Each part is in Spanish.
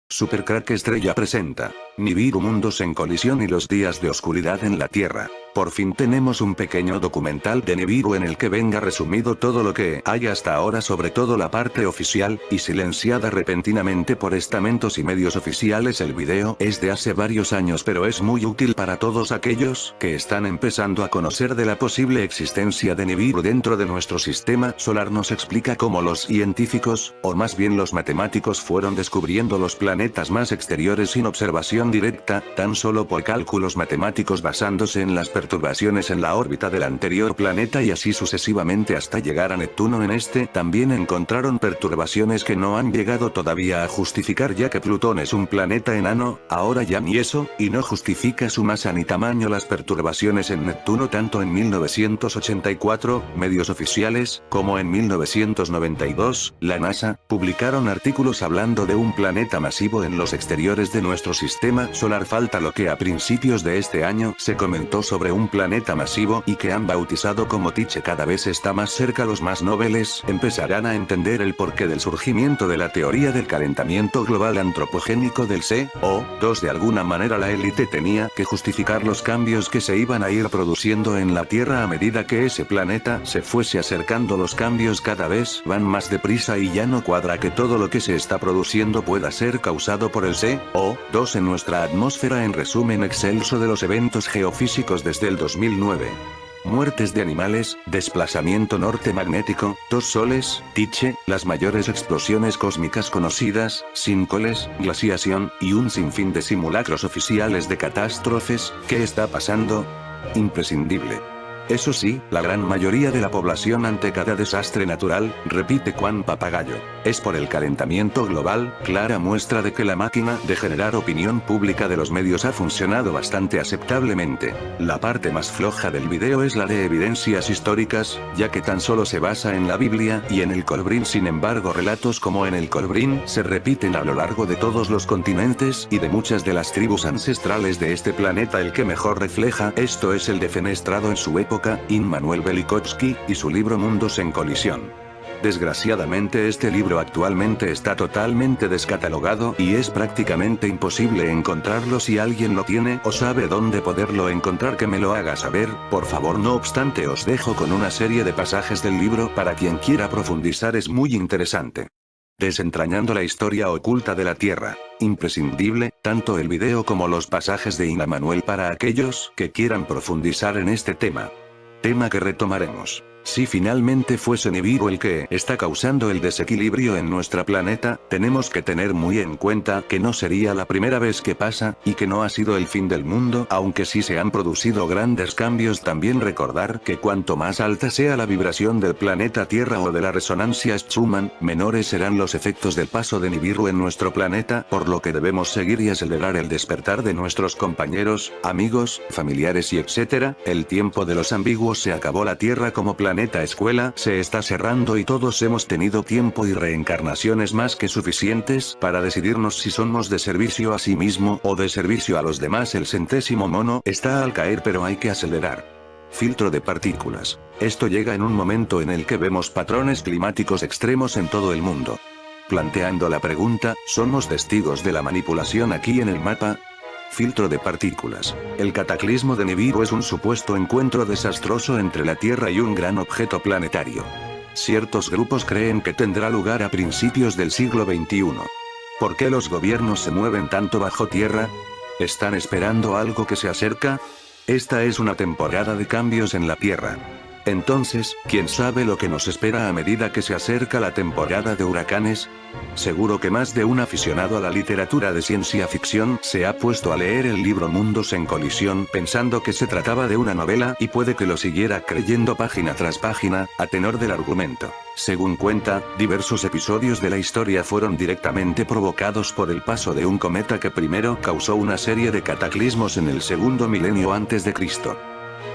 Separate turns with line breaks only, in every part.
Supercrack Estrella presenta Nibiru, mundos en colisión y los días de oscuridad en la Tierra. Por fin tenemos un pequeño documental de Nibiru en el que venga resumido todo lo que hay hasta ahora, sobre todo la parte oficial, y silenciada repentinamente por estamentos y medios oficiales. El video es de hace varios años, pero es muy útil para todos aquellos que están empezando a conocer de la posible existencia de Nibiru dentro de nuestro sistema solar. Nos explica cómo los científicos, o más bien los matemáticos, fueron descubriendo los planetas más exteriores sin observación directa, tan solo por cálculos matemáticos basándose en las perturbaciones en la órbita del anterior planeta, y así sucesivamente hasta llegar a Neptuno. En este también encontraron perturbaciones que no han llegado todavía a justificar, ya que Plutón es un planeta enano, ahora ya ni eso, y no justifica su masa ni tamaño. Las perturbaciones en Neptuno, tanto en 1984, medios oficiales, como en 1992, la NASA, publicaron artículos hablando de un planeta masivo en los exteriores de nuestro sistema solar. Falta lo que a principios de este año se comentó sobre un planeta masivo y que han bautizado como Tyche. Cada vez está más cerca. Los más nobles empezarán a entender el porqué del surgimiento de la teoría del calentamiento global antropogénico del CO2. De alguna manera la élite tenía que justificar los cambios que se iban a ir produciendo en la Tierra a medida que ese planeta se fuese acercando. Los cambios cada vez van más deprisa y ya no cuadra que todo lo que se está produciendo pueda ser causado por el CO2 en nuestra atmósfera. En resumen excelso de los eventos geofísicos desde el 2009. Muertes de animales, desplazamiento norte magnético, dos soles, Tyche, las mayores explosiones cósmicas conocidas, síncoles, glaciación, y un sinfín de simulacros oficiales de catástrofes. ¿Qué está pasando? Imprescindible. Eso sí, la gran mayoría de la población ante cada desastre natural, repite cuán papagayo. Es por el calentamiento global, clara muestra de que la máquina de generar opinión pública de los medios ha funcionado bastante aceptablemente. La parte más floja del video es la de evidencias históricas, ya que tan solo se basa en la Biblia y en el Colbrin. Sin embargo, relatos como en el Colbrin se repiten a lo largo de todos los continentes y de muchas de las tribus ancestrales de este planeta. El que mejor refleja esto es el defenestrado en su época, Immanuel Velikovsky, y su libro Mundos en colisión. Desgraciadamente este libro actualmente está totalmente descatalogado y es prácticamente imposible encontrarlo. Si alguien lo tiene o sabe dónde poderlo encontrar, que me lo haga saber, por favor. No obstante, os dejo con una serie de pasajes del libro para quien quiera profundizar. Es muy interesante. Desentrañando la historia oculta de la Tierra. Imprescindible, tanto el video como los pasajes de Immanuel para aquellos que quieran profundizar en este tema. Tema que retomaremos. Si finalmente fuese Nibiru el que está causando el desequilibrio en nuestro planeta, tenemos que tener muy en cuenta que no sería la primera vez que pasa, y que no ha sido el fin del mundo, aunque sí se han producido grandes cambios. También recordar que cuanto más alta sea la vibración del planeta Tierra o de la resonancia Schumann, menores serán los efectos del paso de Nibiru en nuestro planeta, por lo que debemos seguir y acelerar el despertar de nuestros compañeros, amigos, familiares y etc. El tiempo de los ambiguos se acabó. La Tierra como planeta escuela se está cerrando y todos hemos tenido tiempo y reencarnaciones más que suficientes para decidirnos si somos de servicio a sí mismo o de servicio a los demás. El centésimo mono está al caer, pero hay que acelerar. Filtro de partículas. Esto llega en un momento en el que vemos patrones climáticos extremos en todo el mundo. Planteando la pregunta, ¿somos testigos de la manipulación aquí en el mapa? Filtro de partículas. El cataclismo de Nibiru es un supuesto encuentro desastroso entre la Tierra y un gran objeto planetario. Ciertos grupos creen que tendrá lugar a principios del siglo XXI. ¿Por qué los gobiernos se mueven tanto bajo tierra? ¿Están esperando algo que se acerca? Esta es una temporada de cambios en la Tierra. Entonces, ¿quién sabe lo que nos espera a medida que se acerca la temporada de huracanes? Seguro que más de un aficionado a la literatura de ciencia ficción se ha puesto a leer el libro Mundos en colisión pensando que se trataba de una novela, y puede que lo siguiera creyendo página tras página, a tenor del argumento. Según cuenta, diversos episodios de la historia fueron directamente provocados por el paso de un cometa que primero causó una serie de cataclismos en el segundo milenio antes de Cristo.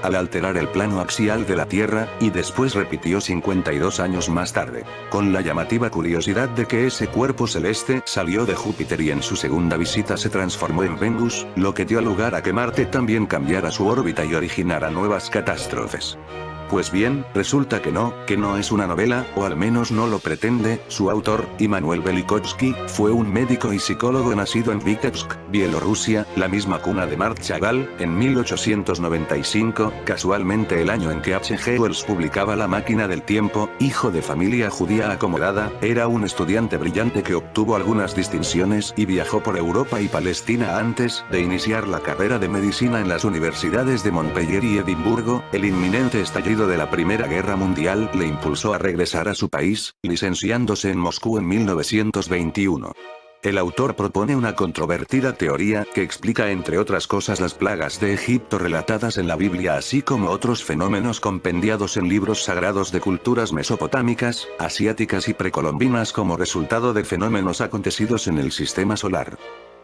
Al alterar el plano axial de la Tierra, y después repitió 52 años más tarde, con la llamativa curiosidad de que ese cuerpo celeste salió de Júpiter y en su segunda visita se transformó en Venus, lo que dio lugar a que Marte también cambiara su órbita y originara nuevas catástrofes. Pues bien, resulta que no es una novela, o al menos no lo pretende. Su autor, Immanuel Velikovsky, fue un médico y psicólogo nacido en Vitebsk, Bielorrusia, la misma cuna de Marc Chagall, en 1895, casualmente el año en que H.G. Wells publicaba La máquina del tiempo. Hijo de familia judía acomodada, era un estudiante brillante que obtuvo algunas distinciones y viajó por Europa y Palestina antes de iniciar la carrera de medicina en las universidades de Montpellier y Edimburgo. El inminente estallido de la Primera Guerra Mundial le impulsó a regresar a su país, licenciándose en Moscú en 1921. El autor propone una controvertida teoría que explica entre otras cosas las plagas de Egipto relatadas en la Biblia, así como otros fenómenos compendiados en libros sagrados de culturas mesopotámicas, asiáticas y precolombinas como resultado de fenómenos acontecidos en el sistema solar.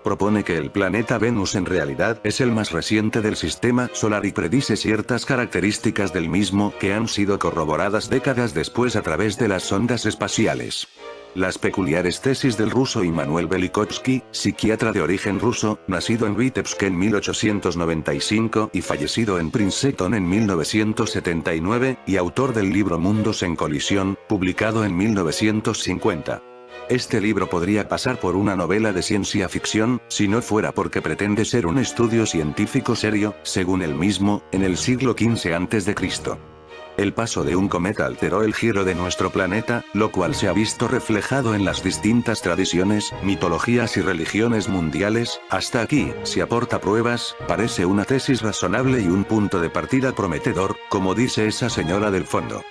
Propone que el planeta Venus en realidad es el más reciente del sistema solar y predice ciertas características del mismo que han sido corroboradas décadas después a través de las sondas espaciales. Las peculiares tesis del ruso Immanuel Velikovsky, psiquiatra de origen ruso, nacido en Vitebsk en 1895 y fallecido en Princeton en 1979, y autor del libro Mundos en colisión, publicado en 1950. Este libro podría pasar por una novela de ciencia ficción, si no fuera porque pretende ser un estudio científico serio, según él mismo, en el siglo XV a.C. El paso de un cometa alteró el giro de nuestro planeta, lo cual se ha visto reflejado en las distintas tradiciones, mitologías y religiones mundiales. Hasta aquí, si aporta pruebas, parece una tesis razonable y un punto de partida prometedor, como dice esa señora del fondo.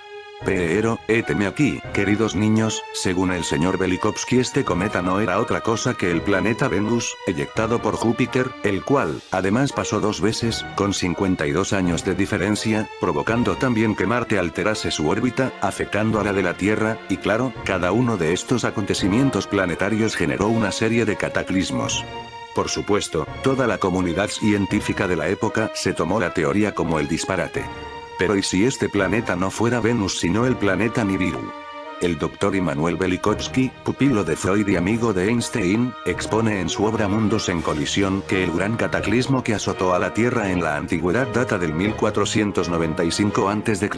Pero, héteme aquí, queridos niños, según el señor Velikovsky, este cometa no era otra cosa que el planeta Venus, eyectado por Júpiter, el cual, además pasó 2 veces, con 52 años de diferencia, provocando también que Marte alterase su órbita, afectando a la de la Tierra, y claro, cada uno de estos acontecimientos planetarios generó una serie de cataclismos. Por supuesto, toda la comunidad científica de la época se tomó la teoría como el disparate. Pero ¿y si este planeta no fuera Venus sino el planeta Nibiru? El doctor Immanuel Velikovsky, pupilo de Freud y amigo de Einstein, expone en su obra Mundos en colisión que el gran cataclismo que azotó a la Tierra en la antigüedad data del 1495 a.C.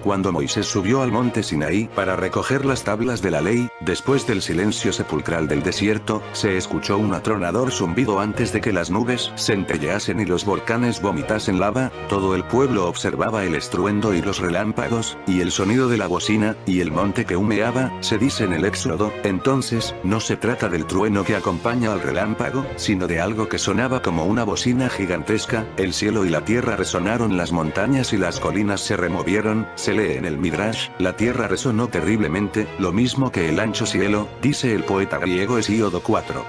Cuando Moisés subió al monte Sinaí para recoger las tablas de la ley, después del silencio sepulcral del desierto, se escuchó un atronador zumbido antes de que las nubes centelleasen y los volcanes vomitasen lava. Todo el pueblo observaba el estruendo y los relámpagos, y el sonido de la bocina, y el monte que humeaba. Se dice en el Éxodo, entonces, no se trata del trueno que acompaña al relámpago, sino de algo que sonaba como una bocina gigantesca. El cielo y la tierra resonaron, las montañas y las colinas se removieron. Se lee en el Midrash, la tierra resonó terriblemente, lo mismo que el ancho cielo, dice el poeta griego Hesíodo 4.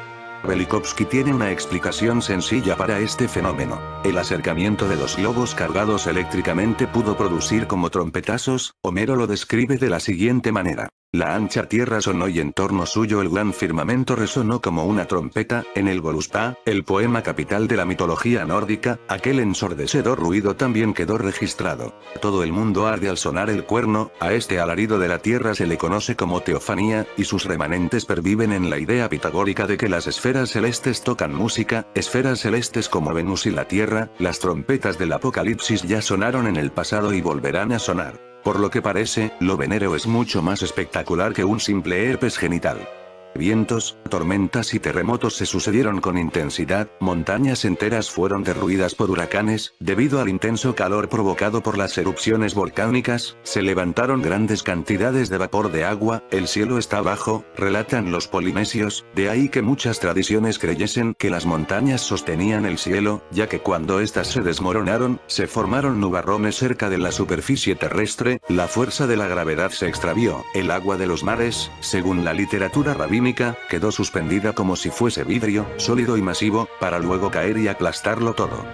Velikovsky tiene una explicación sencilla para este fenómeno. El acercamiento de los globos cargados eléctricamente pudo producir como trompetazos. Homero lo describe de la siguiente manera. La ancha tierra sonó y en torno suyo el gran firmamento resonó como una trompeta. En el Voluspa, el poema capital de la mitología nórdica, aquel ensordecedor ruido también quedó registrado. Todo el mundo arde al sonar el cuerno. A este alarido de la tierra se le conoce como teofanía, y sus remanentes perviven en la idea pitagórica de que las esferas celestes tocan música, esferas celestes como Venus y la Tierra. Las trompetas del Apocalipsis ya sonaron en el pasado y volverán a sonar. Por lo que parece, lo venéreo es mucho más espectacular que un simple herpes genital. Vientos, tormentas y terremotos se sucedieron con intensidad, montañas enteras fueron derruidas por huracanes, debido al intenso calor provocado por las erupciones volcánicas, se levantaron grandes cantidades de vapor de agua, el cielo está bajo, relatan los polinesios, de ahí que muchas tradiciones creyesen que las montañas sostenían el cielo, ya que cuando éstas se desmoronaron, se formaron nubarrones cerca de la superficie terrestre, la fuerza de la gravedad se extravió, el agua de los mares, según la literatura rabínica, quedó suspendida como si fuese vidrio, sólido y masivo, para luego caer y aplastarlo todo.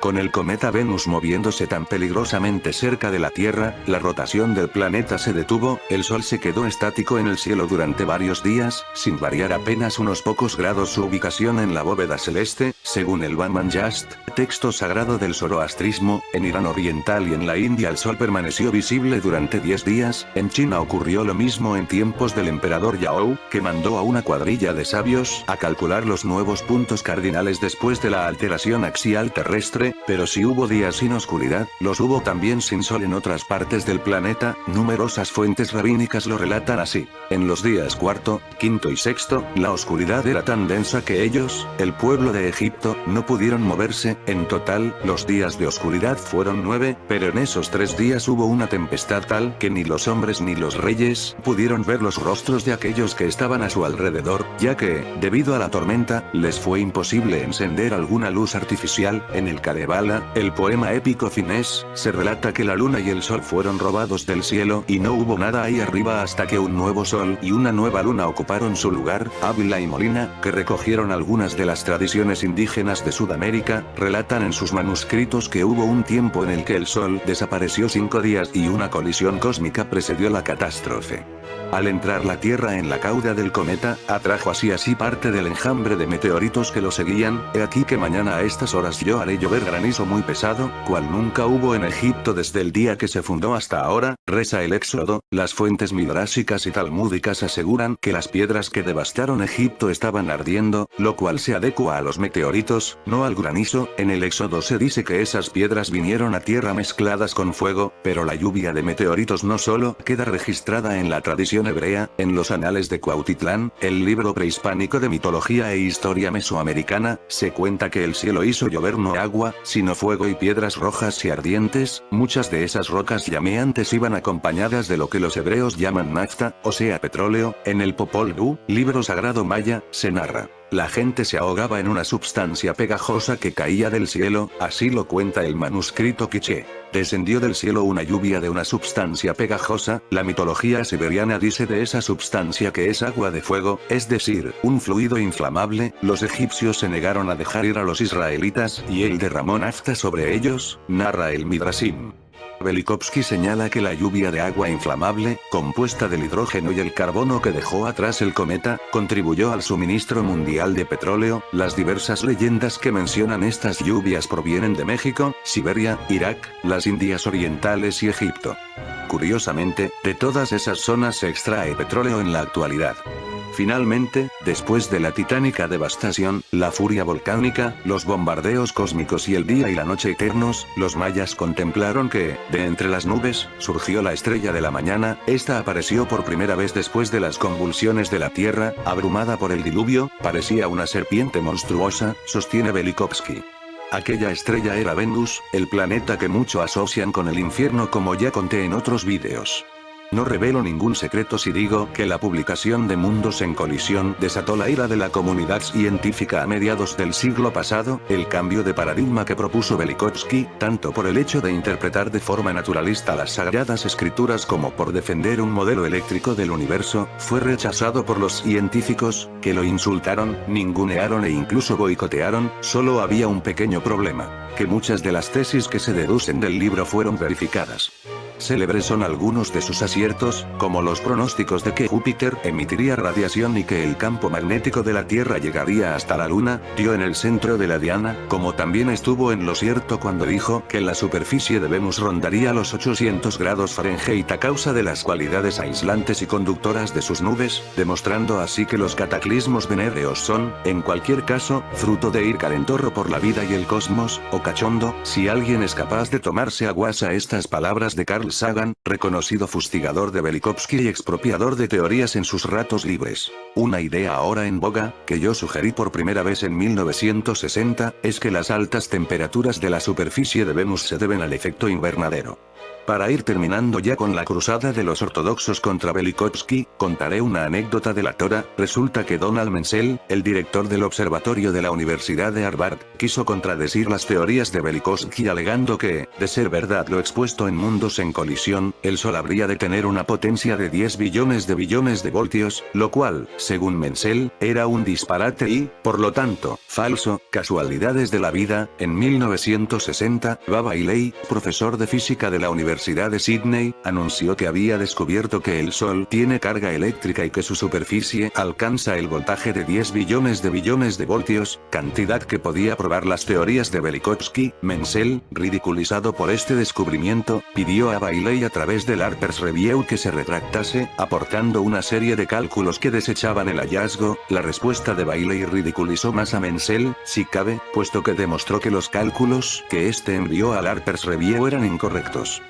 Con el cometa Venus moviéndose tan peligrosamente cerca de la Tierra, la rotación del planeta se detuvo, el Sol se quedó estático en el cielo durante varios días, sin variar apenas unos pocos grados su ubicación en la bóveda celeste, Según el Brahmanjast, texto sagrado del zoroastrismo, en Irán oriental y en la India el sol permaneció visible durante 10 días, en China ocurrió lo mismo en tiempos del emperador Yao, que mandó a una cuadrilla de sabios a calcular los nuevos puntos cardinales después de la alteración axial terrestre, pero si hubo días sin oscuridad, los hubo también sin sol en otras partes del planeta, numerosas fuentes rabínicas lo relatan así. En los días cuarto, quinto y sexto, la oscuridad era tan densa que ellos, el pueblo de Egipto, no pudieron moverse. En total, los días de oscuridad fueron 9, pero en esos 3 días hubo una tempestad tal que ni los hombres ni los reyes pudieron ver los rostros de aquellos que estaban a su alrededor, ya que, debido a la tormenta, les fue imposible encender alguna luz artificial. En el Kalevala, el poema épico finés, se relata que la luna y el sol fueron robados del cielo y no hubo nada ahí arriba hasta que un nuevo sol y una nueva luna ocuparon su lugar. Ávila y Molina, que recogieron algunas de las tradiciones indígenas de Sudamérica, relatan en sus manuscritos que hubo un tiempo en el que el sol desapareció 5 días y una colisión cósmica precedió la catástrofe. Al entrar la Tierra en la cauda del cometa, atrajo así parte del enjambre de meteoritos que lo seguían. He aquí que mañana a estas horas yo haré llover granizo muy pesado, cual nunca hubo en Egipto desde el día que se fundó hasta ahora, reza el Éxodo. Las fuentes midrásicas y talmúdicas aseguran que las piedras que devastaron Egipto estaban ardiendo, lo cual se adecua a los meteoritos, no al granizo. En el Éxodo se dice que esas piedras vinieron a tierra mezcladas con fuego, pero la lluvia de meteoritos no solo queda registrada en la tradición hebrea, en los anales de Cuautitlán, el libro prehispánico de mitología e historia mesoamericana, se cuenta que el cielo hizo llover no agua, sino fuego y piedras rojas y ardientes. Muchas de esas rocas llameantes iban acompañadas de lo que los hebreos llaman nafta, o sea petróleo. En el Popol Vuh, libro sagrado maya, se narra: la gente se ahogaba en una substancia pegajosa que caía del cielo, así lo cuenta el manuscrito quiché. Descendió del cielo una lluvia de una substancia pegajosa. La mitología siberiana dice de esa substancia que es agua de fuego, es decir, un fluido inflamable. Los egipcios se negaron a dejar ir a los israelitas, y él derramó nafta sobre ellos, narra el Midrashim. Velikovsky señala que la lluvia de agua inflamable, compuesta del hidrógeno y el carbono que dejó atrás el cometa, contribuyó al suministro mundial de petróleo. Las diversas leyendas que mencionan estas lluvias provienen de México, Siberia, Irak, las Indias Orientales y Egipto. Curiosamente, de todas esas zonas se extrae petróleo en la actualidad. Finalmente, después de la titánica devastación, la furia volcánica, los bombardeos cósmicos y el día y la noche eternos, los mayas contemplaron que, de entre las nubes, surgió la estrella de la mañana. Esta apareció por primera vez después de las convulsiones de la Tierra, abrumada por el diluvio, parecía una serpiente monstruosa, sostiene Velikovsky. Aquella estrella era Venus, el planeta que mucho asocian con el infierno, como ya conté en otros vídeos. No revelo ningún secreto si digo que la publicación de Mundos en Colisión desató la ira de la comunidad científica a mediados del siglo pasado. El cambio de paradigma que propuso Velikovsky, tanto por el hecho de interpretar de forma naturalista las sagradas escrituras como por defender un modelo eléctrico del universo, fue rechazado por los científicos, que lo insultaron, ningunearon e incluso boicotearon. Solo había un pequeño problema: que muchas de las tesis que se deducen del libro fueron verificadas. Célebres son algunos de sus aciertos, como los pronósticos de que Júpiter emitiría radiación y que el campo magnético de la Tierra llegaría hasta la Luna. Dio en el centro de la diana, como también estuvo en lo cierto cuando dijo que la superficie de Venus rondaría los 800 grados Fahrenheit a causa de las cualidades aislantes y conductoras de sus nubes, demostrando así que los cataclismos venéreos son, en cualquier caso, fruto de ir calentorro por la vida y el cosmos, o cachondo. Si alguien es capaz de tomarse a guasa estas palabras de Carl Sagan, reconocido fustigador de Velikovsky y expropiador de teorías en sus ratos libres. Una idea ahora en boga, que yo sugerí por primera vez en 1960, es que las altas temperaturas de la superficie de Venus se deben al efecto invernadero. Para ir terminando ya con la cruzada de los ortodoxos contra Velikovsky, contaré una anécdota de la Torah. Resulta que Donald Menzel, el director del observatorio de la Universidad de Harvard, quiso contradecir las teorías de Velikovsky alegando que, de ser verdad lo expuesto en Mundos en Colisión, el Sol habría de tener una potencia de 10 billones de voltios, lo cual, según Menzel, era un disparate y, por lo tanto, falso. Casualidades de la vida. En 1960, Baba Iley, profesor de física de la Universidad Universidad de Sydney, anunció que había descubierto que el Sol tiene carga eléctrica y que su superficie alcanza el voltaje de 10 billones de voltios, cantidad que podía probar las teorías de Velikovsky. Menzel, ridiculizado por este descubrimiento, pidió a Bailey a través del Harper's Review que se retractase, aportando una serie de cálculos que desechaban el hallazgo. La respuesta de Bailey ridiculizó más a Menzel, si cabe, puesto que demostró que los cálculos que este envió al Harper's Review eran incorrectos.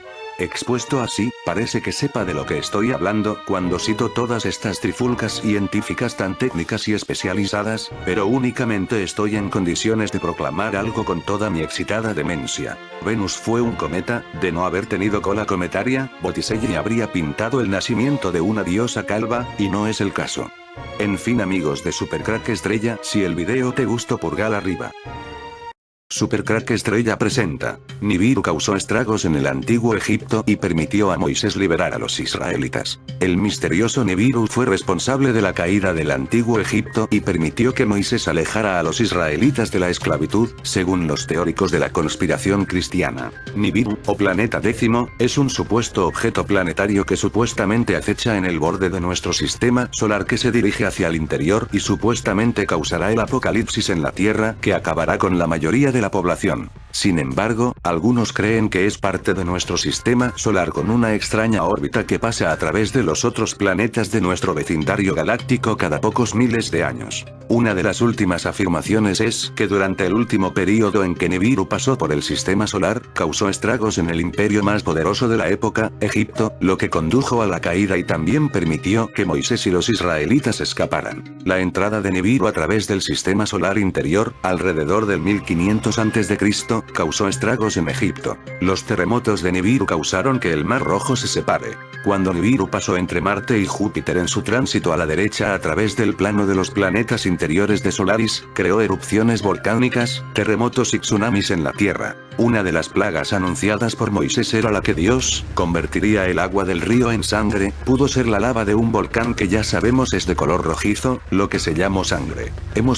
Expuesto así, parece que sepa de lo que estoy hablando cuando cito todas estas trifulcas científicas tan técnicas y especializadas, pero únicamente estoy en condiciones de proclamar algo con toda mi excitada demencia. Venus fue un cometa. De no haber tenido cola cometaria, Botticelli habría pintado el nacimiento de una diosa calva, y no es el caso. En fin, amigos de Supercrack Estrella, si el video te gustó, pulgar arriba. Supercrack Estrella presenta. Nibiru causó estragos en el antiguo Egipto y permitió a Moisés liberar a los israelitas. El misterioso Nibiru fue responsable de la caída del antiguo Egipto y permitió que Moisés alejara a los israelitas de la esclavitud, según los teóricos de la conspiración cristiana. Nibiru, o planeta décimo, es un supuesto objeto planetario que supuestamente acecha en el borde de nuestro sistema solar, que se dirige hacia el interior y supuestamente causará el apocalipsis en la Tierra, que acabará con la mayoría de la población. Sin embargo, algunos creen que es parte de nuestro sistema solar con una extraña órbita que pasa a través de los otros planetas de nuestro vecindario galáctico cada pocos miles de años. Una de las últimas afirmaciones es que durante el último período en que Nibiru pasó por el sistema solar, causó estragos en el imperio más poderoso de la época, Egipto, lo que condujo a la caída y también permitió que Moisés y los israelitas escaparan. La entrada de Nibiru a través del sistema solar interior, alrededor del 1500 a.C., causó estragos en Egipto. Los terremotos de Nibiru causaron que el Mar Rojo se separe. Cuando Nibiru pasó entre Marte y Júpiter en su tránsito a la derecha a través del plano de los planetas interiores de Solaris, creó erupciones volcánicas, terremotos y tsunamis en la Tierra. Una de las plagas anunciadas por Moisés era la que Dios convertiría el agua del río en sangre. Pudo ser la lava de un volcán que ya sabemos es de color rojizo, lo que se llamó sangre.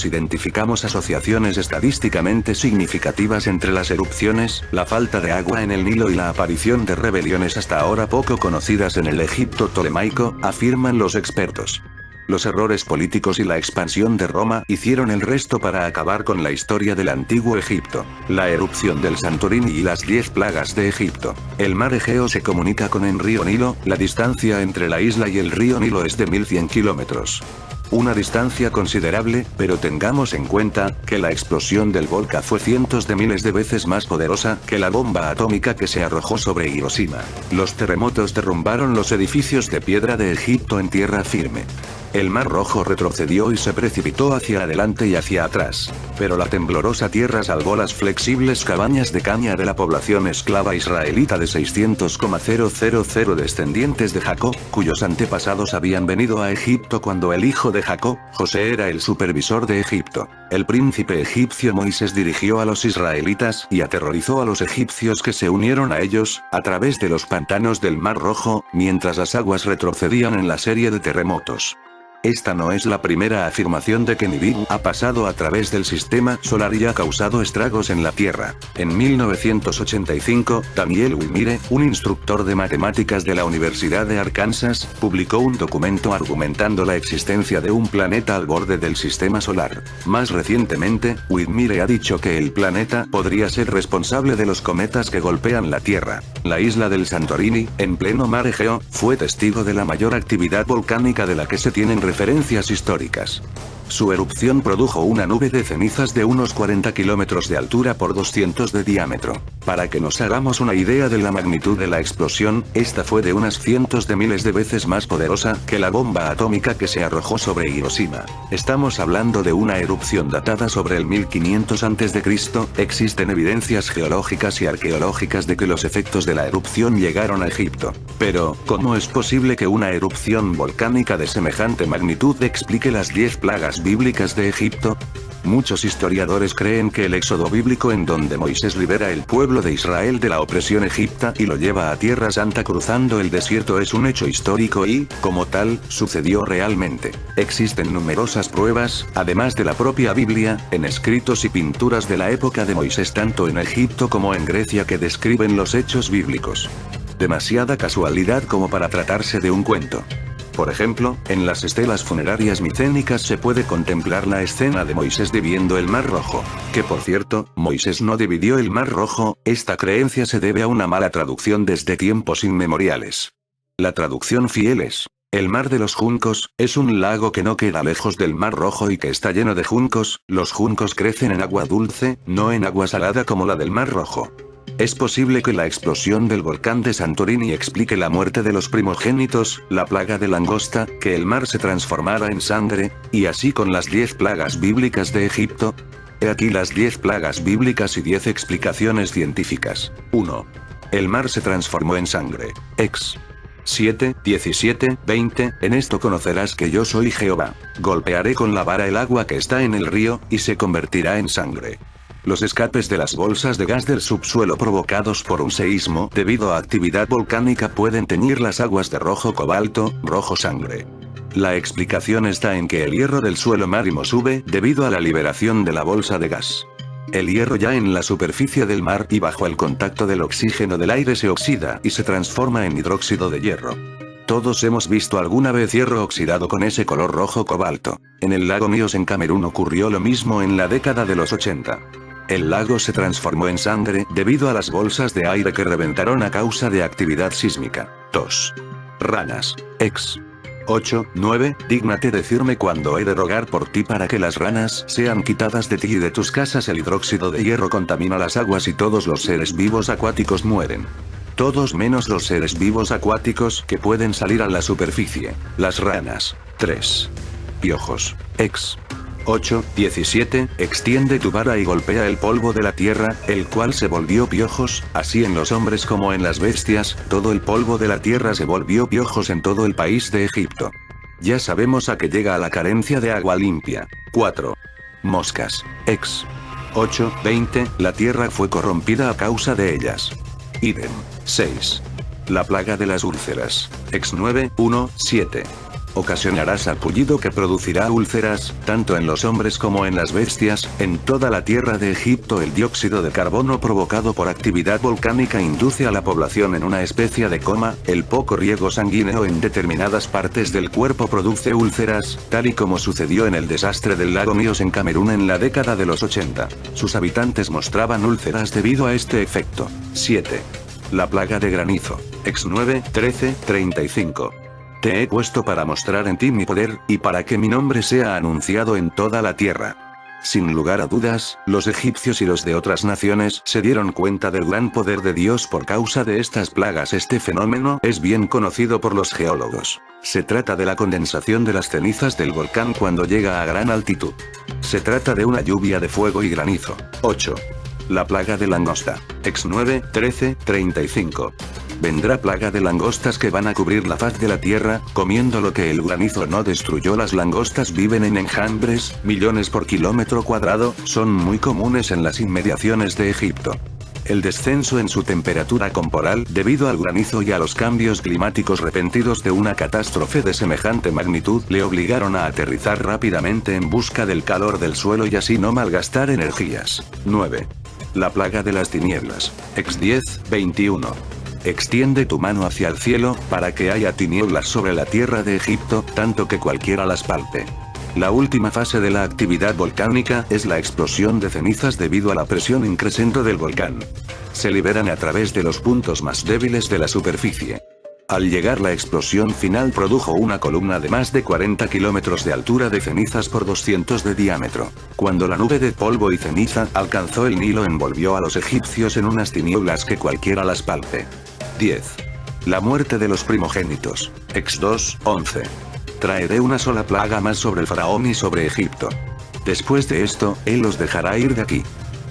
Identificamos asociaciones estadísticamente significativas entre las erupciones, la falta de agua en el Nilo y la aparición de rebeliones hasta ahora poco conocidas en el Egipto tolemaico, afirman los expertos. Los errores políticos y la expansión de Roma hicieron el resto para acabar con la historia del antiguo Egipto. La erupción del Santorini y las 10 plagas de Egipto. El mar Egeo se comunica con el río Nilo. La distancia entre la isla y el río Nilo es de 1100 kilómetros. Una distancia considerable, pero tengamos en cuenta que la explosión del volcán fue cientos de miles de veces más poderosa que la bomba atómica que se arrojó sobre Hiroshima. Los terremotos derrumbaron los edificios de piedra de Egipto en tierra firme. El Mar Rojo retrocedió y se precipitó hacia adelante y hacia atrás. Pero la temblorosa tierra salvó las flexibles cabañas de caña de la población esclava israelita de 600,000 descendientes de Jacob, cuyos antepasados habían venido a Egipto cuando el hijo de Jacob, José, era el supervisor de Egipto. El príncipe egipcio Moisés dirigió a los israelitas y aterrorizó a los egipcios que se unieron a ellos, a través de los pantanos del Mar Rojo, mientras las aguas retrocedían en la serie de terremotos. Esta no es la primera afirmación de que Nibiru ha pasado a través del sistema solar y ha causado estragos en la Tierra. En 1985, Daniel Wimire, un instructor de matemáticas de la Universidad de Arkansas, publicó un documento argumentando la existencia de un planeta al borde del sistema solar. Más recientemente, Wimire ha dicho que el planeta podría ser responsable de los cometas que golpean la Tierra. La isla del Santorini, en pleno mar Egeo, fue testigo de la mayor actividad volcánica de la que se tienen referencias históricas. Su erupción produjo una nube de cenizas de unos 40 kilómetros de altura por 200 de diámetro. Para que nos hagamos una idea de la magnitud de la explosión, esta fue de unas cientos de miles de veces más poderosa que la bomba atómica que se arrojó sobre Hiroshima. Estamos hablando de una erupción datada sobre el 1500 a.C. Existen evidencias geológicas y arqueológicas de que los efectos de la erupción llegaron a Egipto. Pero, ¿cómo es posible que una erupción volcánica de semejante magnitud explique las 10 plagas bíblicas de Egipto? Muchos historiadores creen que el éxodo bíblico en donde Moisés libera el pueblo de Israel de la opresión egipta y lo lleva a Tierra Santa cruzando el desierto es un hecho histórico y, como tal, sucedió realmente. Existen numerosas pruebas, además de la propia Biblia, en escritos y pinturas de la época de Moisés tanto en Egipto como en Grecia que describen los hechos bíblicos. Demasiada casualidad como para tratarse de un cuento. Por ejemplo, en las estelas funerarias micénicas se puede contemplar la escena de Moisés dividiendo el Mar Rojo. Que por cierto, Moisés no dividió el Mar Rojo, esta creencia se debe a una mala traducción desde tiempos inmemoriales. La traducción fiel es: el Mar de los Juncos, es un lago que no queda lejos del Mar Rojo y que está lleno de juncos. Los juncos crecen en agua dulce, no en agua salada como la del Mar Rojo. Es posible que la explosión del volcán de Santorini explique la muerte de los primogénitos, la plaga de langosta, que el mar se transformara en sangre, y así con las 10 plagas bíblicas de Egipto. He aquí las 10 plagas bíblicas y 10 explicaciones científicas. 1. El mar se transformó en sangre. Ex. 7, 17, 20, en esto conocerás que yo soy Jehová. Golpearé con la vara el agua que está en el río, y se convertirá en sangre. Los escapes de las bolsas de gas del subsuelo provocados por un seísmo debido a actividad volcánica pueden teñir las aguas de rojo cobalto, rojo sangre. La explicación está en que el hierro del suelo marino sube debido a la liberación de la bolsa de gas. El hierro ya en la superficie del mar y bajo el contacto del oxígeno del aire se oxida y se transforma en hidróxido de hierro. Todos hemos visto alguna vez hierro oxidado con ese color rojo cobalto. En el lago Nyos en Camerún ocurrió lo mismo en la década de los 80. El lago se transformó en sangre debido a las bolsas de aire que reventaron a causa de actividad sísmica. 2. Ranas. Ex. 8, 9, dígnate decirme cuándo he de rogar por ti para que las ranas sean quitadas de ti y de tus casas. El hidróxido de hierro contamina las aguas y todos los seres vivos acuáticos mueren. Todos menos los seres vivos acuáticos que pueden salir a la superficie. Las ranas. 3. Piojos. Ex. 8, 17, extiende tu vara y golpea el polvo de la tierra, el cual se volvió piojos, así en los hombres como en las bestias, todo el polvo de la tierra se volvió piojos en todo el país de Egipto. Ya sabemos a qué llega la carencia de agua limpia. 4. Moscas. Ex. 8, 20, la tierra fue corrompida a causa de ellas. Idem. 6. La plaga de las úlceras. Ex 9, 1, 7. Ocasionará sarpullido que producirá úlceras, tanto en los hombres como en las bestias. En toda la tierra de Egipto el dióxido de carbono provocado por actividad volcánica induce a la población en una especie de coma. El poco riego sanguíneo en determinadas partes del cuerpo produce úlceras, tal y como sucedió en el desastre del lago Nyos en Camerún en la década de los 80. Sus habitantes mostraban úlceras debido a este efecto. 7. La plaga de granizo. Ex 9, 13, 35. Te he puesto para mostrar en ti mi poder, y para que mi nombre sea anunciado en toda la tierra. Sin lugar a dudas, los egipcios y los de otras naciones se dieron cuenta del gran poder de Dios por causa de estas plagas. Este fenómeno es bien conocido por los geólogos. Se trata de la condensación de las cenizas del volcán cuando llega a gran altitud. Se trata de una lluvia de fuego y granizo. 8. La plaga de langosta. Ex 9, 13, 35. Vendrá plaga de langostas que van a cubrir la faz de la tierra, comiendo lo que el granizo no destruyó. Las langostas viven en enjambres, millones por kilómetro cuadrado, son muy comunes en las inmediaciones de Egipto. El descenso en su temperatura corporal debido al granizo y a los cambios climáticos repentinos de una catástrofe de semejante magnitud le obligaron a aterrizar rápidamente en busca del calor del suelo y así no malgastar energías. 9. La plaga de las tinieblas. Ex 10, 21. Extiende tu mano hacia el cielo, para que haya tinieblas sobre la tierra de Egipto, tanto que cualquiera las palpe. La última fase de la actividad volcánica es la explosión de cenizas debido a la presión increciente del volcán. Se liberan a través de los puntos más débiles de la superficie. Al llegar la explosión final produjo una columna de más de 40 kilómetros de altura de cenizas por 200 de diámetro. Cuando la nube de polvo y ceniza alcanzó el Nilo envolvió a los egipcios en unas tinieblas que cualquiera las palpe. 10. La muerte de los primogénitos. Ex 2, 11. Traeré una sola plaga más sobre el faraón y sobre Egipto. Después de esto, él os dejará ir de aquí.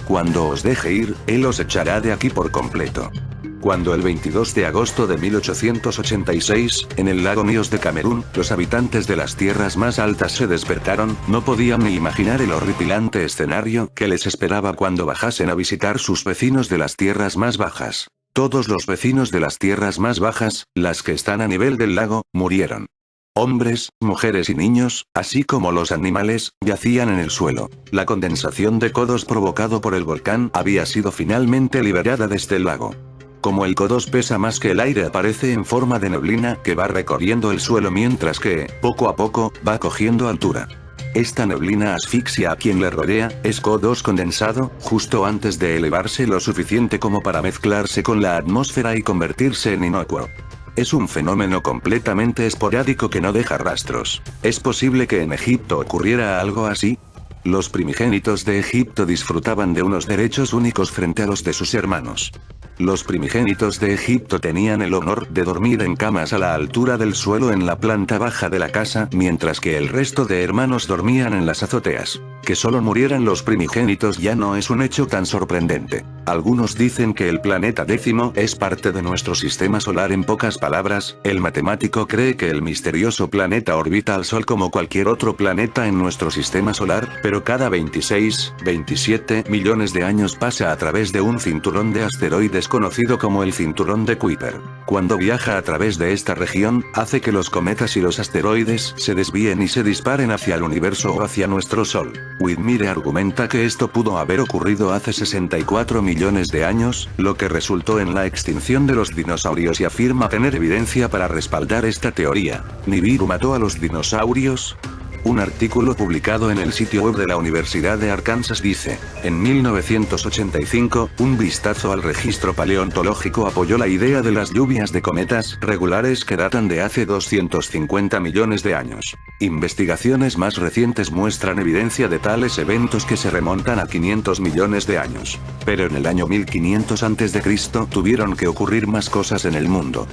Cuando os deje ir, él os echará de aquí por completo. Cuando el 22 de agosto de 1886, en el lago Nyos de Camerún, los habitantes de las tierras más altas se despertaron, no podían ni imaginar el horripilante escenario que les esperaba cuando bajasen a visitar sus vecinos de las tierras más bajas. Todos los vecinos de las tierras más bajas, las que están a nivel del lago, murieron. Hombres, mujeres y niños, así como los animales, yacían en el suelo. La condensación de codos provocado por el volcán había sido finalmente liberada desde el lago. Como el CO2 pesa más que el aire, aparece en forma de neblina que va recorriendo el suelo mientras que, poco a poco, va cogiendo altura. Esta neblina asfixia a quien le rodea, es CO2 condensado, justo antes de elevarse lo suficiente como para mezclarse con la atmósfera y convertirse en inocuo. Es un fenómeno completamente esporádico que no deja rastros. ¿Es posible que en Egipto ocurriera algo así? Los primigénitos de Egipto disfrutaban de unos derechos únicos frente a los de sus hermanos. Los primigénitos de Egipto tenían el honor de dormir en camas a la altura del suelo en la planta baja de la casa, mientras que el resto de hermanos dormían en las azoteas. Que solo murieran los primigénitos ya no es un hecho tan sorprendente. Algunos dicen que el planeta décimo es parte de nuestro sistema solar. En pocas palabras, el matemático cree que el misterioso planeta orbita al Sol como cualquier otro planeta en nuestro sistema solar, pero cada 27 millones de años pasa a través de un cinturón de asteroides conocido como el cinturón de Kuiper. Cuando viaja a través de esta región, hace que los cometas y los asteroides se desvíen y se disparen hacia el universo o hacia nuestro Sol. Whitmire argumenta que esto pudo haber ocurrido hace 64 millones de años, lo que resultó en la extinción de los dinosaurios, y afirma tener evidencia para respaldar esta teoría. ¿Nibiru mató a los dinosaurios? Un artículo publicado en el sitio web de la Universidad de Arkansas dice, en 1985, un vistazo al registro paleontológico apoyó la idea de las lluvias de cometas regulares que datan de hace 250 millones de años. Investigaciones más recientes muestran evidencia de tales eventos que se remontan a 500 millones de años. Pero en el año 1500 a.C. tuvieron que ocurrir más cosas en el mundo.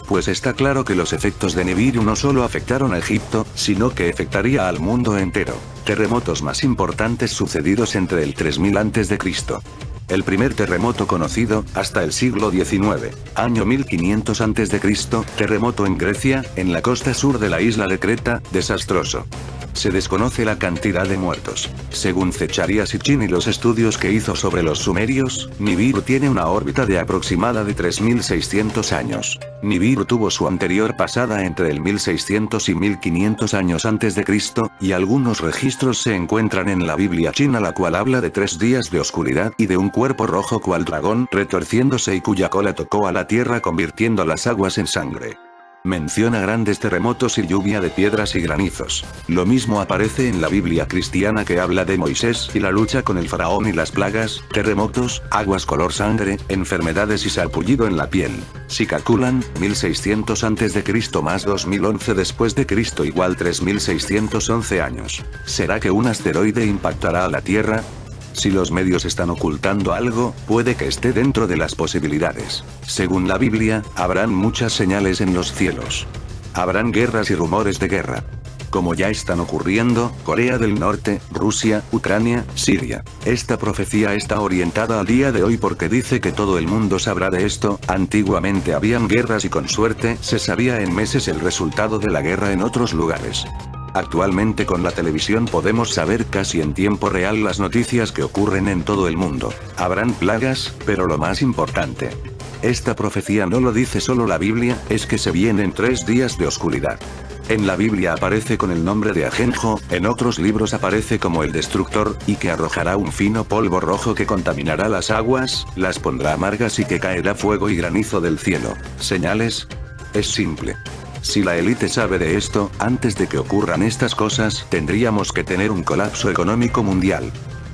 Pues está claro que los efectos de Nibiru no solo afectaron a Egipto, sino que afectaría al mundo entero. Terremotos más importantes sucedidos entre el 3000 a.C. El primer terremoto conocido, hasta el siglo XIX, año 1500 a.C., terremoto en Grecia, en la costa sur de la isla de Creta, desastroso. Se desconoce la cantidad de muertos. Según Zecharia Sitchin y los estudios que hizo sobre los sumerios, Nibiru tiene una órbita de aproximada de 3600 años. Nibiru tuvo su anterior pasada entre el 1600 y 1500 años antes de Cristo, y algunos registros se encuentran en la Biblia china, la cual habla de 3 días de oscuridad y de un cuerpo rojo cual dragón retorciéndose y cuya cola tocó a la tierra convirtiendo las aguas en sangre. Menciona grandes terremotos y lluvia de piedras y granizos. Lo mismo aparece en la Biblia cristiana, que habla de Moisés y la lucha con el faraón y las plagas, terremotos, aguas color sangre, enfermedades y sarpullido en la piel. Si calculan, 1600 a.C. más 2011 después de Cristo igual 3611 años. ¿Será que un asteroide impactará a la Tierra? Si los medios están ocultando algo, puede que esté dentro de las posibilidades. Según la Biblia, habrán muchas señales en los cielos. Habrán guerras y rumores de guerra. Como ya están ocurriendo, Corea del Norte, Rusia, Ucrania, Siria. Esta profecía está orientada al día de hoy porque dice que todo el mundo sabrá de esto. Antiguamente habían guerras y con suerte se sabía en meses el resultado de la guerra en otros lugares. Actualmente con la televisión podemos saber casi en tiempo real las noticias que ocurren en todo el mundo. Habrán plagas, pero lo más importante. Esta profecía no lo dice solo la Biblia, es que se vienen 3 días de oscuridad. En la Biblia aparece con el nombre de Ajenjo, en otros libros aparece como el destructor, y que arrojará un fino polvo rojo que contaminará las aguas, las pondrá amargas y que caerá fuego y granizo del cielo. ¿Señales? Es simple. Si la élite sabe de esto, antes de que ocurran estas cosas, tendríamos que tener un colapso económico mundial.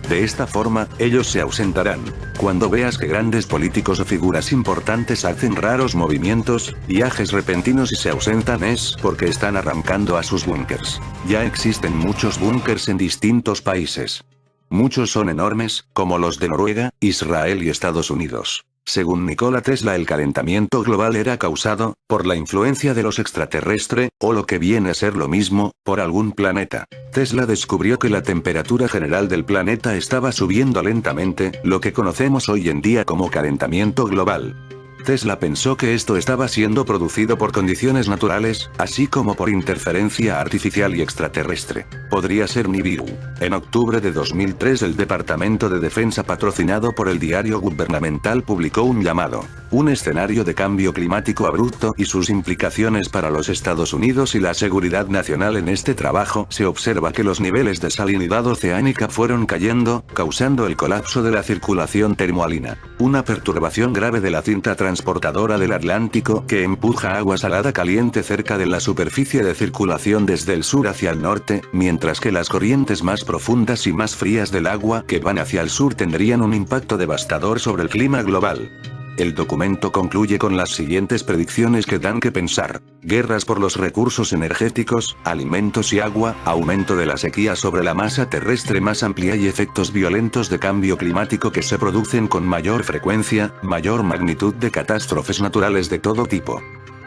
De esta forma, ellos se ausentarán. Cuando veas que grandes políticos o figuras importantes hacen raros movimientos, viajes repentinos y se ausentan, es porque están arrancando a sus búnkers. Ya existen muchos búnkers en distintos países. Muchos son enormes, como los de Noruega, Israel y Estados Unidos. Según Nikola Tesla, el calentamiento global era causado por la influencia de los extraterrestres, o lo que viene a ser lo mismo, por algún planeta. Tesla descubrió que la temperatura general del planeta estaba subiendo lentamente, lo que conocemos hoy en día como calentamiento global. Tesla pensó que esto estaba siendo producido por condiciones naturales, así como por interferencia artificial y extraterrestre. Podría ser Nibiru. En octubre de 2003 el Departamento de Defensa, patrocinado por el diario gubernamental, publicó un llamado "Un escenario de cambio climático abrupto y sus implicaciones para los Estados Unidos y la seguridad nacional". En este trabajo se observa que los niveles de salinidad oceánica fueron cayendo, causando el colapso de la circulación termoalina. Una perturbación grave de la cinta transversal transportadora del Atlántico que empuja agua salada caliente cerca de la superficie de circulación desde el sur hacia el norte, mientras que las corrientes más profundas y más frías del agua que van hacia el sur tendrían un impacto devastador sobre el clima global. El documento concluye con las siguientes predicciones que dan que pensar: guerras por los recursos energéticos, alimentos y agua, aumento de la sequía sobre la masa terrestre más amplia y efectos violentos de cambio climático que se producen con mayor frecuencia, mayor magnitud de catástrofes naturales de todo tipo.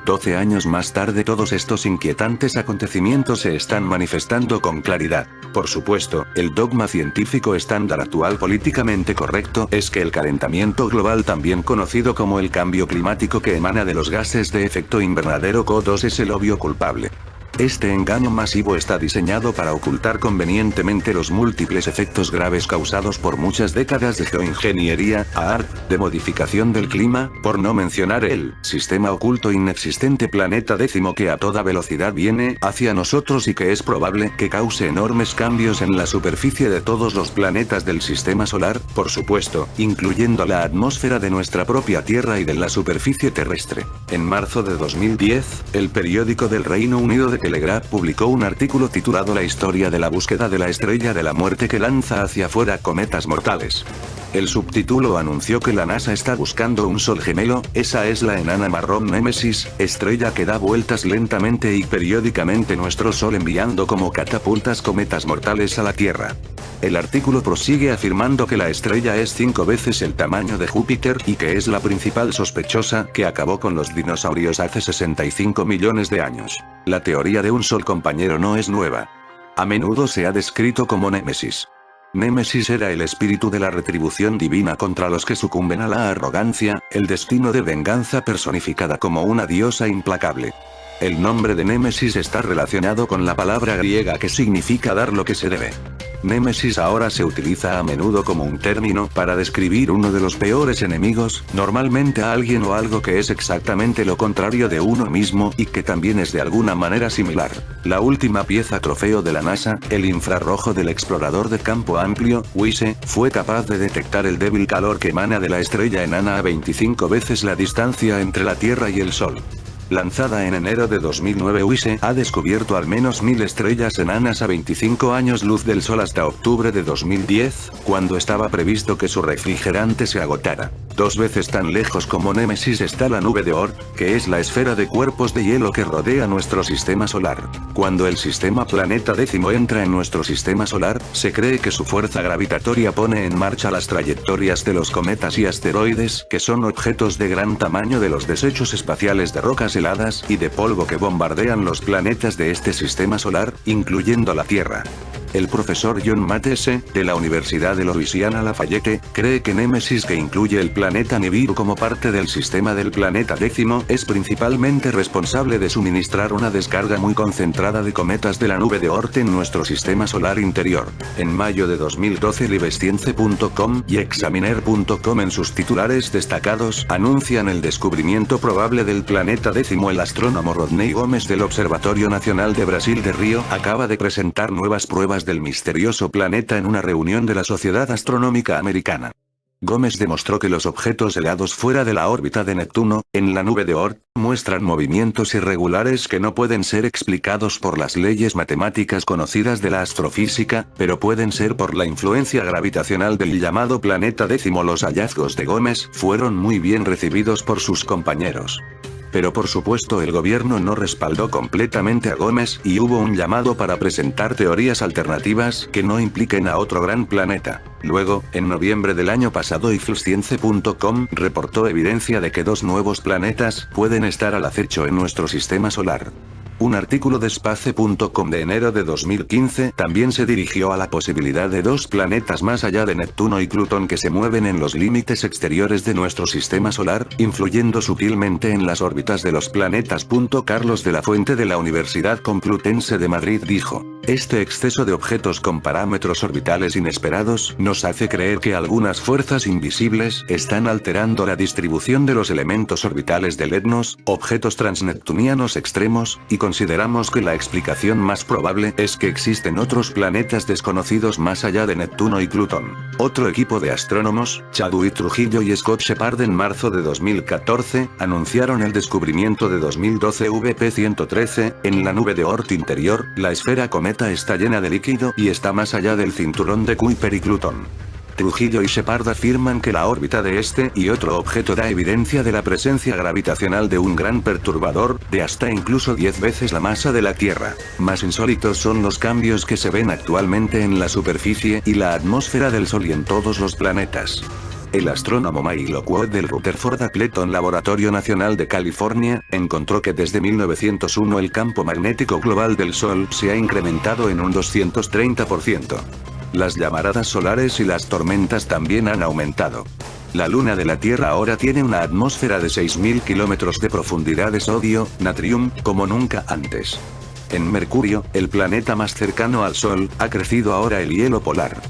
12 años más tarde todos estos inquietantes acontecimientos se están manifestando con claridad. Por supuesto, el dogma científico estándar actual políticamente correcto es que el calentamiento global, también conocido como el cambio climático que emana de los gases de efecto invernadero CO2, es el obvio culpable. Este engaño masivo está diseñado para ocultar convenientemente los múltiples efectos graves causados por muchas décadas de geoingeniería, de modificación del clima, por no mencionar el sistema oculto inexistente planeta décimo que a toda velocidad viene hacia nosotros y que es probable que cause enormes cambios en la superficie de todos los planetas del sistema solar, por supuesto, incluyendo la atmósfera de nuestra propia Tierra y de la superficie terrestre. En marzo de 2010, el periódico del Reino Unido de Telegraph publicó un artículo titulado La historia de la búsqueda de la estrella de la muerte que lanza hacia afuera cometas mortales. El subtítulo anunció que la NASA está buscando un sol gemelo, esa es la enana marrón Némesis, estrella que da vueltas lentamente y periódicamente nuestro Sol enviando como catapultas cometas mortales a la Tierra. El artículo prosigue afirmando que la estrella es 5 veces el tamaño de Júpiter y que es la principal sospechosa que acabó con los dinosaurios hace 65 millones de años. La teoría de un sol compañero no es nueva. A menudo se ha descrito como Némesis. Némesis era el espíritu de la retribución divina contra los que sucumben a la arrogancia, el destino de venganza personificada como una diosa implacable. El nombre de Némesis está relacionado con la palabra griega que significa dar lo que se debe. Némesis ahora se utiliza a menudo como un término para describir uno de los peores enemigos, normalmente a alguien o algo que es exactamente lo contrario de uno mismo y que también es de alguna manera similar. La última pieza trofeo de la NASA, el infrarrojo del explorador de campo amplio, WISE, fue capaz de detectar el débil calor que emana de la estrella enana a 25 veces la distancia entre la Tierra y el Sol. Lanzada en enero de 2009, WISE ha descubierto al menos 1000 estrellas enanas a 25 años luz del Sol hasta octubre de 2010, cuando estaba previsto que su refrigerante se agotara. 2 veces tan lejos como Némesis está la nube de Oort, que es la esfera de cuerpos de hielo que rodea nuestro sistema solar. Cuando el sistema planeta décimo entra en nuestro sistema solar, se cree que su fuerza gravitatoria pone en marcha las trayectorias de los cometas y asteroides, que son objetos de gran tamaño de los desechos espaciales de rocas heladas y de polvo que bombardean los planetas de este sistema solar, incluyendo la Tierra. El profesor John Matese, de la Universidad de Louisiana Lafayette, cree que Némesis, que incluye el planeta Nibiru como parte del sistema del planeta décimo, es principalmente responsable de suministrar una descarga muy concentrada de cometas de la nube de Oort en nuestro sistema solar interior. En mayo de 2012 Libescience.com y Examiner.com en sus titulares destacados anuncian el descubrimiento probable del planeta décimo. El astrónomo Rodney Gómez del Observatorio Nacional de Brasil de Río acaba de presentar nuevas pruebas del misterioso planeta en una reunión de la Sociedad Astronómica Americana. Gómez demostró que los objetos helados fuera de la órbita de Neptuno, en la nube de Oort, muestran movimientos irregulares que no pueden ser explicados por las leyes matemáticas conocidas de la astrofísica, pero pueden ser por la influencia gravitacional del llamado planeta décimo. Los hallazgos de Gómez fueron muy bien recibidos por sus compañeros. Pero por supuesto el gobierno no respaldó completamente a Gómez y hubo un llamado para presentar teorías alternativas que no impliquen a otro gran planeta. Luego, en noviembre del año pasado iflscience.com reportó evidencia de que 2 nuevos planetas pueden estar al acecho en nuestro sistema solar. Un artículo de Space.com de enero de 2015 también se dirigió a la posibilidad de 2 planetas más allá de Neptuno y Plutón que se mueven en los límites exteriores de nuestro sistema solar, influyendo sutilmente en las órbitas de los planetas. Carlos de la Fuente de la Universidad Complutense de Madrid dijo: este exceso de objetos con parámetros orbitales inesperados nos hace creer que algunas fuerzas invisibles están alterando la distribución de los elementos orbitales del EDNOS, objetos transneptunianos extremos, y consideramos que la explicación más probable es que existen otros planetas desconocidos más allá de Neptuno y Plutón. Otro equipo de astrónomos, Chadwick Trujillo y Scott Shepard en marzo de 2014, anunciaron el descubrimiento de 2012 VP-113, en la nube de Oort interior, la esfera cometa está llena de líquido y está más allá del cinturón de Kuiper y Plutón. Trujillo y Shepard afirman que la órbita de este y otro objeto da evidencia de la presencia gravitacional de un gran perturbador, de hasta incluso 10 veces la masa de la Tierra. Más insólitos son los cambios que se ven actualmente en la superficie y la atmósfera del Sol y en todos los planetas. El astrónomo May Lockwood del Rutherford Appleton Laboratorio Nacional de California, encontró que desde 1901 el campo magnético global del Sol se ha incrementado en un 230%. Las llamaradas solares y las tormentas también han aumentado. La luna de la Tierra ahora tiene una atmósfera de 6.000 kilómetros de profundidad de sodio, natrium, como nunca antes. En Mercurio, el planeta más cercano al Sol, ha crecido ahora el hielo polar.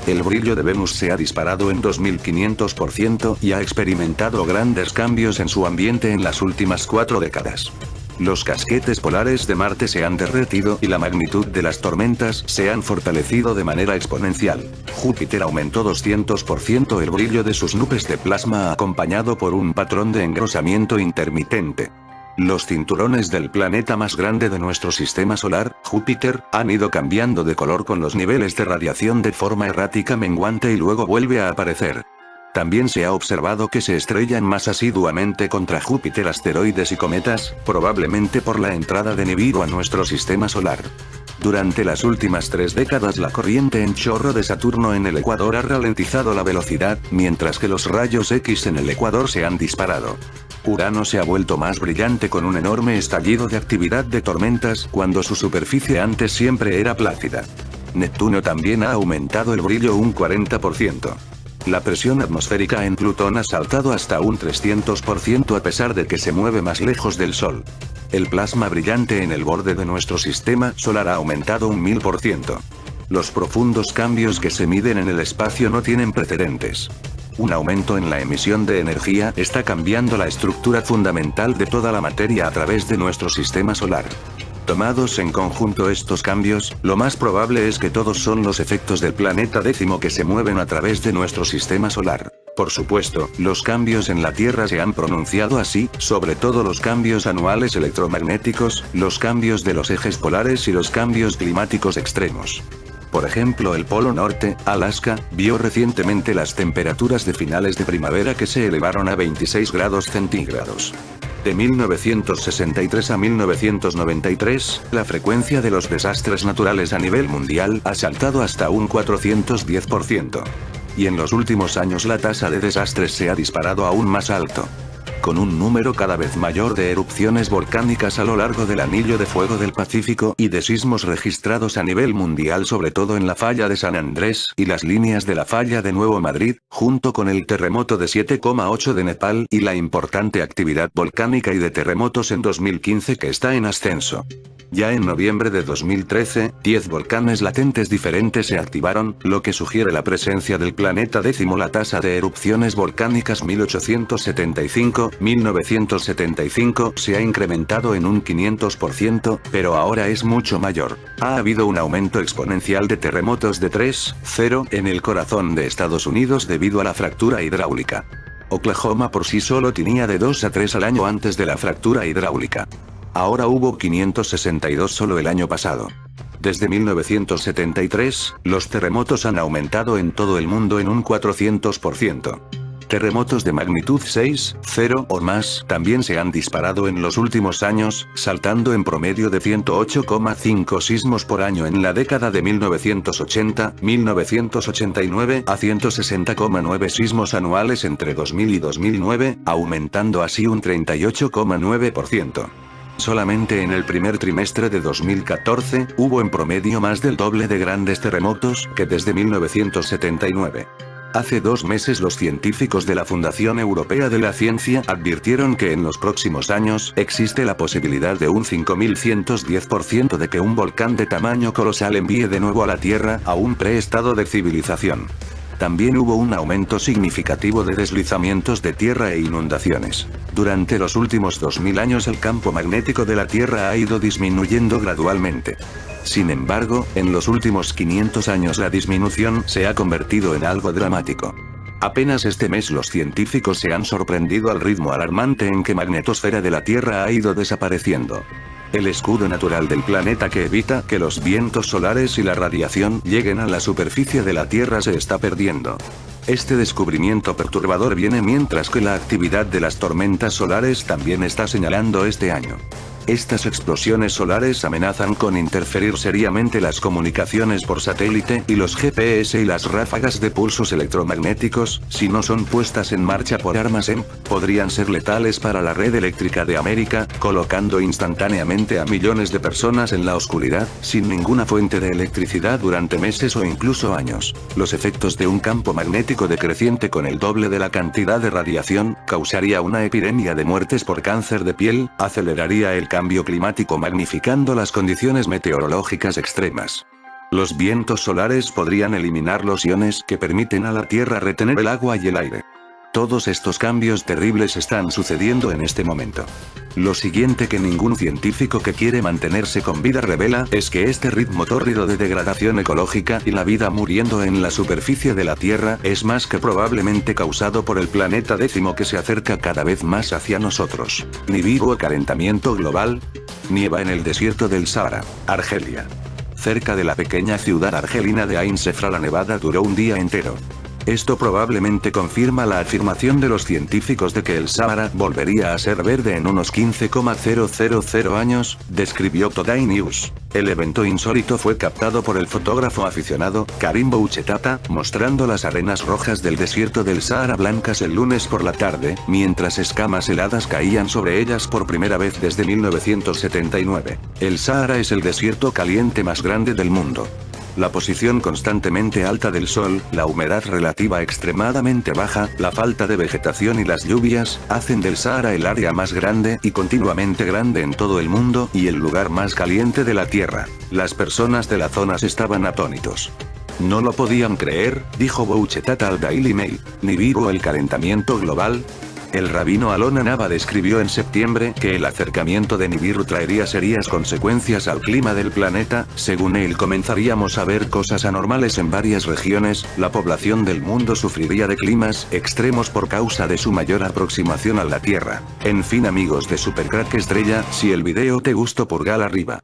El brillo de Venus se ha disparado en 2500% y ha experimentado grandes cambios en su ambiente en las últimas 4 décadas. Los casquetes polares de Marte se han derretido y la magnitud de las tormentas se han fortalecido de manera exponencial. Júpiter aumentó 200% el brillo de sus nubes de plasma acompañado por un patrón de engrosamiento intermitente. Los cinturones del planeta más grande de nuestro sistema solar, Júpiter, han ido cambiando de color con los niveles de radiación de forma errática menguante y luego vuelve a aparecer. También se ha observado que se estrellan más asiduamente contra Júpiter asteroides y cometas, probablemente por la entrada de Nibiru a nuestro sistema solar. Durante las últimas 3 décadas la corriente en chorro de Saturno en el ecuador ha ralentizado la velocidad, mientras que los rayos X en el ecuador se han disparado. Urano se ha vuelto más brillante con un enorme estallido de actividad de tormentas, cuando su superficie antes siempre era plácida. Neptuno también ha aumentado el brillo un 40%. La presión atmosférica en Plutón ha saltado hasta un 300% a pesar de que se mueve más lejos del Sol. El plasma brillante en el borde de nuestro sistema solar ha aumentado un 1000%. Los profundos cambios que se miden en el espacio no tienen precedentes. Un aumento en la emisión de energía está cambiando la estructura fundamental de toda la materia a través de nuestro sistema solar. Tomados en conjunto estos cambios, lo más probable es que todos son los efectos del planeta décimo que se mueven a través de nuestro sistema solar. Por supuesto, los cambios en la Tierra se han pronunciado así, sobre todo los cambios anuales electromagnéticos, los cambios de los ejes polares y los cambios climáticos extremos. Por ejemplo, el Polo Norte, Alaska, vio recientemente las temperaturas de finales de primavera que se elevaron a 26 grados centígrados. De 1963 a 1993, la frecuencia de los desastres naturales a nivel mundial ha saltado hasta un 410%. Y en los últimos años la tasa de desastres se ha disparado aún más alto. Con un número cada vez mayor de erupciones volcánicas a lo largo del anillo de fuego del Pacífico y de sismos registrados a nivel mundial sobre todo en la falla de San Andrés y las líneas de la falla de Nuevo Madrid, junto con el terremoto de 7,8 de Nepal y la importante actividad volcánica y de terremotos en 2015 que está en ascenso. Ya en noviembre de 2013, 10 volcanes latentes diferentes se activaron, lo que sugiere la presencia del planeta décimo. La tasa de erupciones volcánicas 1875-1975 se ha incrementado en un 500%, pero ahora es mucho mayor. Ha habido un aumento exponencial de terremotos de 3,0 en el corazón de Estados Unidos debido a la fractura hidráulica. Oklahoma por sí solo tenía de 2 a 3 al año antes de la fractura hidráulica. Ahora hubo 562 solo el año pasado. Desde 1973, los terremotos han aumentado en todo el mundo en un 400%. Terremotos de magnitud 6,0 o más también se han disparado en los últimos años, saltando en promedio de 108,5 sismos por año en la década de 1980-1989 a 160,9 sismos anuales entre 2000 y 2009, aumentando así un 38,9%. Solamente en el primer trimestre de 2014, hubo en promedio más del doble de grandes terremotos que desde 1979. Hace 2 meses los científicos de la Fundación Europea de la Ciencia advirtieron que en los próximos años existe la posibilidad de un 5110% de que un volcán de tamaño colosal envíe de nuevo a la Tierra a un preestado de civilización. También hubo un aumento significativo de deslizamientos de tierra e inundaciones. Durante los últimos 2000 años el campo magnético de la Tierra ha ido disminuyendo gradualmente. Sin embargo, en los últimos 500 años la disminución se ha convertido en algo dramático. Apenas este mes los científicos se han sorprendido al ritmo alarmante en que la magnetosfera de la Tierra ha ido desapareciendo. El escudo natural del planeta que evita que los vientos solares y la radiación lleguen a la superficie de la Tierra se está perdiendo. Este descubrimiento perturbador viene mientras que la actividad de las tormentas solares también está señalando este año. Estas explosiones solares amenazan con interferir seriamente las comunicaciones por satélite y los GPS y las ráfagas de pulsos electromagnéticos, si no son puestas en marcha por armas EMP, podrían ser letales para la red eléctrica de América, colocando instantáneamente a millones de personas en la oscuridad, sin ninguna fuente de electricidad durante meses o incluso años. Los efectos de un campo magnético decreciente con el doble de la cantidad de radiación, causaría una epidemia de muertes por cáncer de piel, aceleraría el cambio climático magnificando las condiciones meteorológicas extremas. Los vientos solares podrían eliminar los iones que permiten a la Tierra retener el agua y el aire. Todos estos cambios terribles están sucediendo en este momento. Lo siguiente que ningún científico que quiere mantenerse con vida revela es que este ritmo tórrido de degradación ecológica y la vida muriendo en la superficie de la Tierra es más que probablemente causado por el planeta décimo que se acerca cada vez más hacia nosotros. Nibiru o calentamiento global. Nieva en el desierto del Sahara, Argelia. Cerca de la pequeña ciudad argelina de Ain Sefra la nevada duró un día entero. Esto probablemente confirma la afirmación de los científicos de que el Sahara volvería a ser verde en unos 15,000 años, describió Today News. El evento insólito fue captado por el fotógrafo aficionado, Karim Bouchetata, mostrando las arenas rojas del desierto del Sahara blancas el lunes por la tarde, mientras escamas heladas caían sobre ellas por primera vez desde 1979. El Sahara es el desierto caliente más grande del mundo. La posición constantemente alta del sol, la humedad relativa extremadamente baja, la falta de vegetación y las lluvias, hacen del Sahara el área más grande y continuamente grande en todo el mundo y el lugar más caliente de la Tierra. Las personas de la zona estaban atónitos. No lo podían creer, dijo Bouchetata al Daily Mail. Nibiru el calentamiento global. El rabino Alon Anaba describió en septiembre que el acercamiento de Nibiru traería serias consecuencias al clima del planeta. Según él, comenzaríamos a ver cosas anormales en varias regiones, la población del mundo sufriría de climas extremos por causa de su mayor aproximación a la Tierra. En fin amigos de Supercrack Estrella, si el video te gustó pulgar arriba.